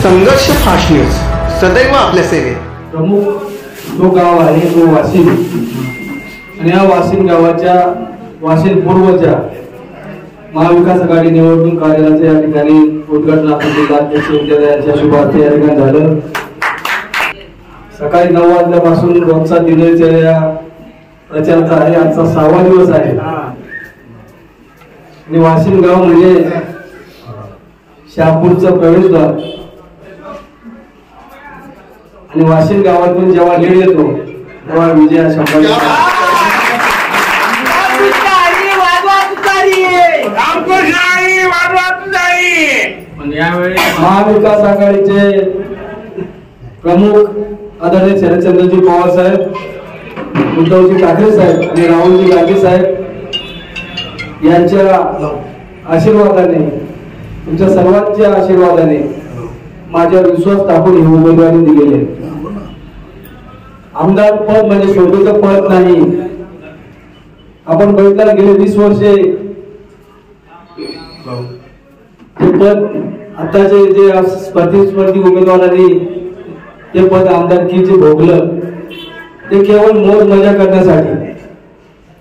संघर्ष fast news सदैव आपल्या सेवेत। प्रमुख जो गाव आहे तो वाशिम आणि या वाशिम गावाच्या वाशिम पूर्वच्या महाविकास आघाडी निवडणूक कार्यालयाचे या ठिकाणी उद्घाटन आपण जिल्हाध्यक्ष विद्यालयाच्या शुभारंभ या ठिकाणी झालं। सकाळी 9 वाजल्यापासून रोजचा दिनचर्या प्रचाराचा आहे। आजचा 6वा दिवस आहे आणि वाशिम गाव म्हणजे शहापूरचं प्रवेशद्वार आणि वाशिम गावातून जेव्हा लीड येतो तेव्हा विजय शंभर। महाविकास आघाडीचे प्रमुख आदरणीय शरदचंद्रजी पवार साहेब, उद्धवजी ठाकरे साहेब आणि राहुलजी गांधी साहेब यांच्या आशीर्वादाने, तुमच्या सर्वांच्या आशीर्वादाने माझ्यावर विश्वास टाकून ही उमेदवारी दिलेली आहे। आमदार पद म्हणजे शोभेचं पद नाही। आपण बघितलं गेले 20 वर्षे ते पद आताचे जे स्पर्धी उमेदवारांनी ते पद आमदारकीचे भोगलं ते केवळ मोज मजा करण्यासाठी।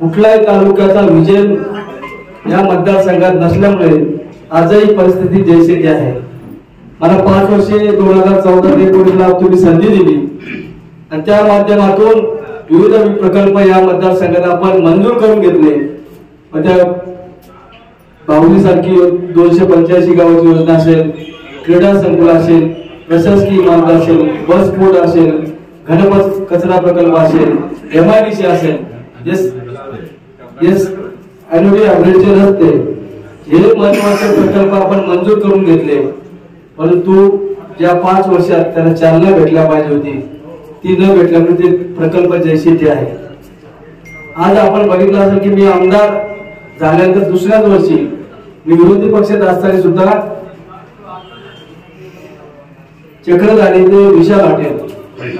कुठल्याही तालुक्याचा विजय या मतदारसंघात नसल्यामुळे आजही परिस्थिती जैसे ती आहे। मला 5 वर्षे 2014-19 तुम्ही संधी दिली आणि त्या माध्यमातून विविध प्रकल्प या मतदारसंघात आपण मंजूर करून घेतले। त्या बाहुली सारखी 285 गावाची योजना असेल, क्रीडा संकुल असेल, प्रशासकीय इमारत असेल, बस पोर्ट असेल, घनबस कचरा प्रकल्प असेल, MIDC असेल, एनओडी अपडेटचे रस्ते, हे महत्वाचे प्रकल्प आपण मंजूर करून घेतले। परंतु ज्या 5 वर्षात त्याला चालना भेटल्या पाहिजे होती ती न भेटल्यामुळे ते प्रकल्प जैसे ते आहे। आज आपण बघितलं असेल की मी आमदार झाल्यानंतर दुसऱ्याच वर्षी मी विरोधी पक्षात असताना सुद्धा चक्र झाली ते विशाल हॉटेल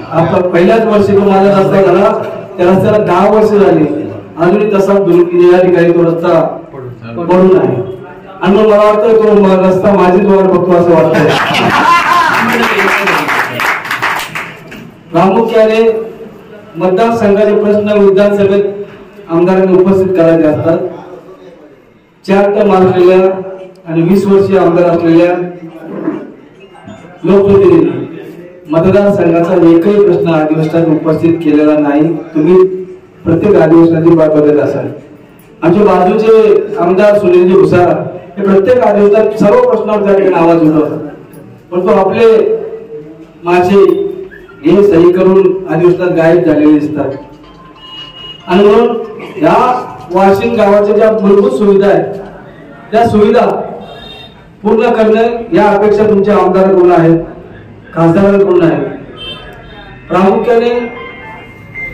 आपला पहिल्याच वर्षी तो माझा रस्ता झाला, त्या रस्त्याला 10 वर्ष झाली, अजूनही तसा या ठिकाणी तो रस्ता पडून आहे। आणि मला वाटतं तो रस्ता माझी द्वार बघतो असं वाटतं। प्रामुख्याने मतदारसंघाचे प्रश्न विधानसभेत आमदारांनी उपस्थित करायचे असतात। 4 टर्म असलेल्या आणि 20 वर्षीय आमदार असलेल्या लोकप्रतिनिधी मतदारसंघाचा एकही प्रश्न अधिवेशनात उपस्थित केलेला नाही। तुम्ही प्रत्येक अधिवेशनाची बाब बघत असाल। आमच्या बाजूचे आमदार सुनीलजी भुसार हे प्रत्येक अधिवेशनात सर्व प्रश्नावर त्या ठिकाणी आवाज उठवतात, पण तो आपले माझे हे सही करून अधिवेशनात गायब झालेले दिसतात। आणि म्हणून या वाशिम गावाच्या ज्या मूलभूत सुविधा आहेत त्या सुविधा पूर्ण करणे या अपेक्षा तुमच्या आमदारांकडून आहेत, खासदारांकडून आहेत। प्रामुख्याने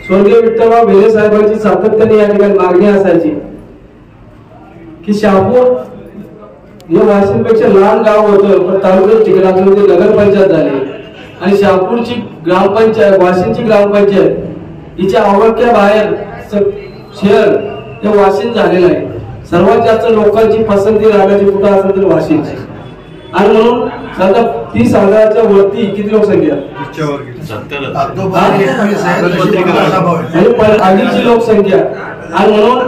स्वर्गीय विठ्ठलराव भेले साहेबांची सातत्याने या ठिकाणी मागणी असायची की शहापूर हे वाशिम पेक्षा लहान गाव होतं, पण तालुक्यात ठिकाणातून ते नगरपंचायत झाले आणि शहापूरची ग्रामपंचायत, वाशिमची ग्रामपंचायत हिच्या आवडक्या बाहेर शहर हे वाशिम झालेलं आहे। सर्वात जास्त लोकांची पसंती राहण्याची कुठं असेल तर वाशिमची। आणि म्हणून सध्या 30,000च्या वरती किती लोकसंख्या, 70,000 लोकसंख्या। आणि म्हणून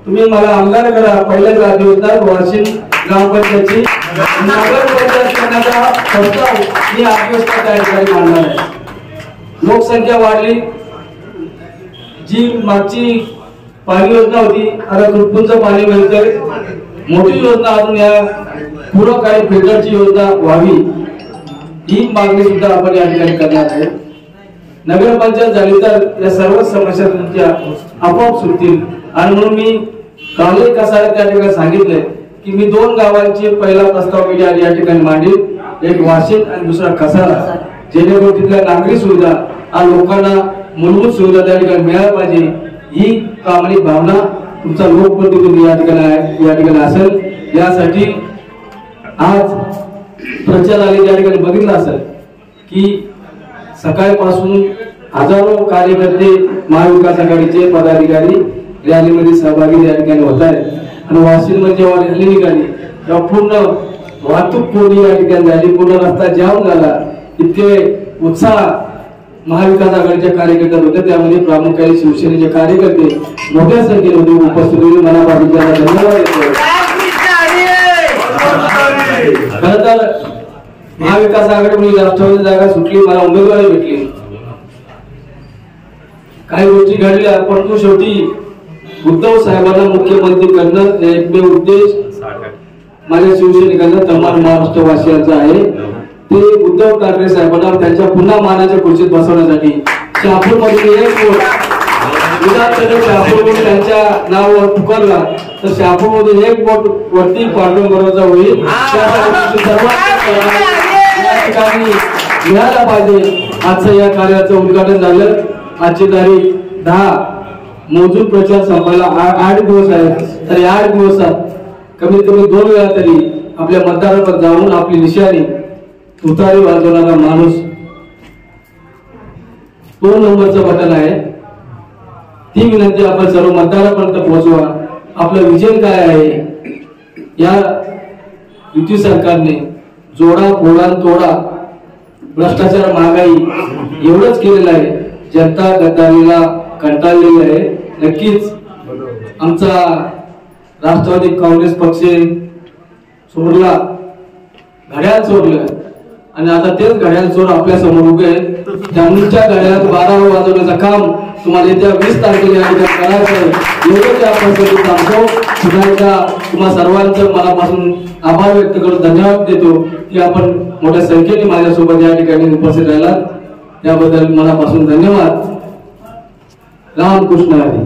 तुम्ही मला आमदार करा, पहिल्याच अधिवेशनात वाशिम ग्रामपंचायतची नगरपंचायत करण्याचा प्रस्ताव मी अधिवेशनात त्या ठिकाणी मांडणार आहे। लोकसंख्या वाढली, जी मागची पाणी योजना होती आता तुटपुंजं पाणी मिळतंय, मोठी योजना अजून या पूरक आणि फिल्टरची योजना व्हावी ही मागणी सुद्धा आपण या ठिकाणी करणार आहे। नगरपंचायत झाली तर या सर्व समस्या तुमच्या आपोआप सुटतील। आणि म्हणून मी काल कसा त्या ठिकाणी सांगितलंय की मी 2 गावांचे पहिला प्रस्ताव मी या ठिकाणी मांडील, एक वाशिम आणि दुसरा कसारा, जेणेकरून तिथल्या नागरी सुविधा आणि लोकांना मूलभूत सुविधा त्या ठिकाणी मिळायला पाहिजे ही प्रामाणिक भावना तुमचा लोकप्रतिनिधी या ठिकाणी असेल। यासाठी आज प्रचाराने त्या ठिकाणी बघितलं असेल की सकाळपासून हजारो कार्यकर्ते महाविकास आघाडीचे पदाधिकारी रॅलीमध्ये सहभागी या ठिकाणी होत आहेत। आणि वाशिम मध्ये जेव्हा रॅली निघाली तेव्हा पूर्ण वाहतूक कोणी या ठिकाणी झाली, पूर्ण रस्ता जाम झाला. इतके उत्साह महाविकास आघाडीच्या कार्यकर्त्यात होते, त्यामध्ये प्रामुख्याने शिवसेनेचे कार्यकर्ते मोठ्या संख्येने उपस्थित होते. मनापासून त्यांना धन्यवाद देतो. खरं तर महाविकास आघाडीमुळे राष्ट्रवादी जागा सुटली, मला उमेदवारी भेटली, काही गोष्टी घडल्या, परंतु शेवटी उद्धव साहेबांना मुख्यमंत्री करणं हे एकमेव उद्देश माझ्या शिवसैनिकांचा तमाम महाराष्ट्रवासियांचा आहे. ते उद्धव ठाकरे साहेबांना त्यांच्या पुन्हा मानाच्या खुर्चीत बसवण्यासाठी शहापूरमध्ये एक वोट विधानसभेत शहापूरमध्ये त्यांच्या नावावर पुकारला तर शहापूरमध्ये एक वोट वरती पांडुरंगाचा होईल. मिळायला पाहिजे. आजचं या कार्याचं उद्घाटन झालं. आजची तारीख 10, मोजून प्रचार संपायला 8 दिवस आहेत. तर या 8 दिवसात कमीत कमी 2 वेळा तरी आपल्या मतदारावर जाऊन आपली निशाणी तुतारी वाजवणारा माणूस 2 नंबरचं बटन आहे. ती विनंती आपण सर्व मतदारापर्यंत पोहोचवा. आपलं विजन काय आहे? या युती सरकारने जोडा फोडा तोडा भ्रष्टाचार महागाई एवढंच केलेलं आहे. जनता गद्दारीला कंटाळलेली आहे. नक्कीच आमचा राष्ट्रवादी काँग्रेस पक्ष सोडला, घड्याळ सोडलं आणि आता तेच घड्याळ चोर आपल्या समोर उभे आहेत. त्यांच्या घड्याळात 12 वाजवण्याचं काम तुम्हाला येत्या 20 तारखेला करायचं आहे. एवढं त्या पद्धतीत सांगतो. पुन्हा तुम्हा सर्वांचं मनापासून आभार व्यक्त करून धन्यवाद देतो की आपण मोठ्या संख्येने माझ्यासोबत या ठिकाणी उपस्थित राहिला. त्याबद्दल मनापासून धन्यवाद. रामकृष्ण हरी.